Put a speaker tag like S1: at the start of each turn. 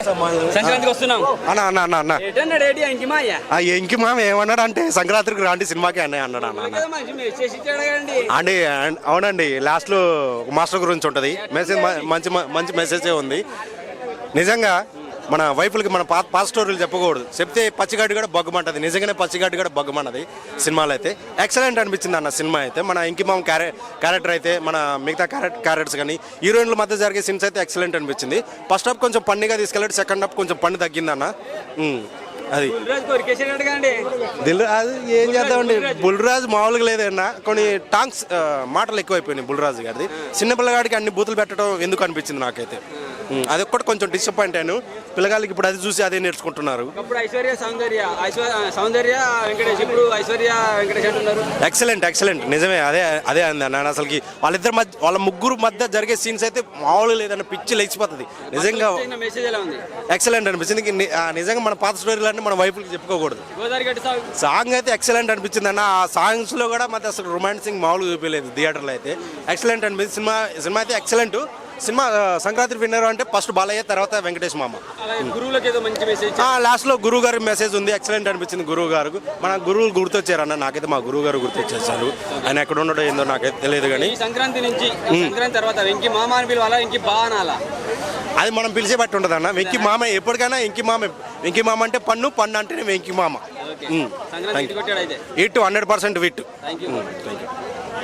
S1: సంక్రాంతికి వస్తున్నాం
S2: అన్న అన్న అన్న అన్న
S1: ఏంటన్నాడు ఏంటి ఇంకి మాయ
S2: ఆ ఎంకి మామ ఏమన్నాడు అంటే సంక్రాంతికి రాండి సినిమాకి అన్నయ్య అన్నాడు అన్న
S1: మంచి మెసేజ్ ఇచ్చాడు కదండి
S2: అండి అవునండి లాస్ట్లో మాస్టర్ గురించి ఉంటుంది మెసేజ్ మంచి మంచి మెసేజే ఉంది నిజంగా మన వైఫులకి మన పాత స్టోరీలు చెప్పకూడదు చెప్తే పచ్చిగడ్డి కూడా బొగ్గమంటది నిజంగానే పచ్చిగడ్డి కూడా బొగ్గమన్నది సినిమాలో అయితే ఎక్సలెంట్ అనిపించింది అన్న సినిమా అయితే మన ఇంకిమామ క్యారెక్టర్ అయితే మన మిగతా క్యారెక్టర్స్ కానీ హీరోయిన్ల మధ్య జరిగే సీన్స్ అయితే ఎక్సలెంట్ అనిపించింది ఫస్ట్ హాఫ్ కొంచెం పండుగ తీసుకెళ్ళాడు సెకండ్ హాఫ్ కొంచెం పండు తగ్గిందన్న అది అది ఏం చేద్దామండి బుల్రాజు మామూలుగా లేదన్నా కొన్ని టాంక్స్ మాటలు ఎక్కువైపోయినాయి బుల్రాజు గారిది చిన్న పిల్లగాడికి అన్ని బూతులు పెట్టడం ఎందుకు అనిపించింది నాకైతే అది ఒక్కటి కొంచెం డిసప్పాయింట్ అయ్యాను పిల్లగాళ్ళకి ఇప్పుడు అది చూసి అదే నేర్చుకుంటున్నారు ఎక్సలెంట్ నిజమే అదే అంది అన్న అసలుకి వాళ్ళిద్దరి మధ్య వాళ్ళ ముగ్గురు మధ్య జరిగే సీన్స్ అయితే మామూలు లేదన్న పిచ్చి లేచిపోతుంది నిజంగా ఎక్సలెంట్ అనిపించింది నిజంగా మన పాత స్టోరీలన్నీ మన వైపులకి చెప్పుకోకూడదు సాంగ్ అయితే ఎక్సలెంట్ అనిపించింది అన్న ఆ సాంగ్స్ లో కూడా మధ్య అసలు రొమాన్సింగ్ మామూలు చూపించలేదు థియేటర్లో అయితే ఎక్సలెంట్ అనిపించింది సినిమా అయితే ఎక్సలెంట్ సినిమా సంక్రాంతి విన్నర్ అంటే ఫస్ట్ బాలయ్య తర్వాత వెంకటేష్ మామ లాస్ట్ లో గురువు గారి మెసేజ్ ఉంది ఎక్సలెంట్ అనిపించింది గురువు గారు మన గురువులు గుర్తొచ్చారు అన్న నాకైతే మా గురువు గారు గుర్తొచ్చేసారు ఆయన ఎక్కడ ఉండడో ఏందో నాకైతే తెలియదు కానీ
S1: సంక్రాంతి నుంచి సంక్రాంతి తర్వాత వెంకి మామ అని పిలవాలా ఇంకి బాగా
S2: అది మనం పిలిచే బట్టి ఉంటుంది అన్న వెంకి మామ ఎప్పటికైనా వెంకి మామ అంటే పన్ను అంటేనే వెంకి మామ ఇటు 100% విట్టు.